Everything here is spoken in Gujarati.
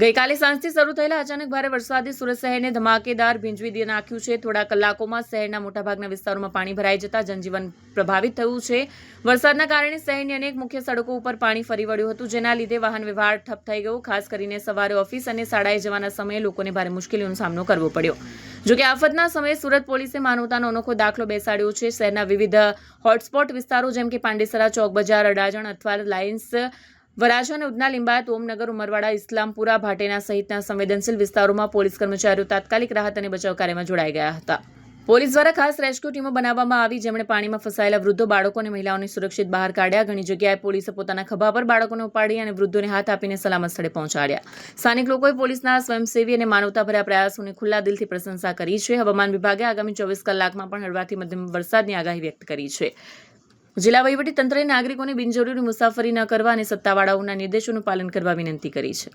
ગઈકાલે સાંજથી શરૂ થયેલા અચાનક ભારે વરસાદે સુરત શહેરને ધમાકેદાર ભીંજવી નાખ્યું છે। થોડા કલાકોમાં શહેરના મોટાભાગના વિસ્તારોમાં પાણી ભરાઈ જતા જનજીવન પ્રભાવિત થયું છે। વરસાદના કારણે શહેરની અનેક મુખ્ય સડકો ઉપર પાણી ફરી વળ્યું હતું, જેના લીધે વાહન વ્યવહાર ઠપ થઈ ગયો। ખાસ કરીને સવારે ઓફિસ અને શાળાએ જવાના સમયે લોકોને ભારે મુશ્કેલીઓનો સામનો કરવો પડ્યો। જોકે આફતના સમયે સુરત પોલીસે માનવતાનો અનોખો દાખલો બેસાડ્યો છે। શહેરના વિવિધ હોટસ્પોટ વિસ્તારો જેમ કે પાંડેસરા ચોક બજાર, અડાજણ અથવા લાયન્સ, વરાછા અને ઉધના, લિંબાયત, ઓમનગર, ઉમરવાડા, ઇસ્લામપુરા, ભાટેના સહિતના સંવેદનશીલ વિસ્તારોમાં પોલીસ કર્મચારીઓ તાત્કાલિક રાહત અને બચાવ કાર્યમાં જોડાઈ ગયા હતા। પોલીસ દ્વારા ખાસ રેસ્ક્યુ ટીમો બનાવવામાં આવી, જેમણે પાણીમાં ફસાયેલા વૃદ્ધો, બાળકો અને મહિલાઓને સુરક્ષિત બહાર કાઢ્યા। ઘણી જગ્યાએ પોલીસે પોતાના ખભા પર બાળકોને ઉપાડી અને વૃદ્ધોને હાથ આપીને સલામત સ્થળે પહોંચાડ્યા। સ્થાનિક લોકોએ પોલીસના સ્વયંસેવી અને માનવતાભર્યા પ્રયાસોની ખુલ્લા દિલથી પ્રશંસા કરી છે। હવામાન વિભાગે આગામી 24 કલાકમાં પણ હળવાથી મધ્યમ વરસાદની આગાહી વ્યક્ત કરી છે। જિલ્લા વહીવટી તંત્રએ નાગરિકોને બિનજરૂરી મુસાફરી ન કરવા અને સત્તાવાળાઓના નિર્દેશોનું પાલન કરવા વિનંતી કરી છે।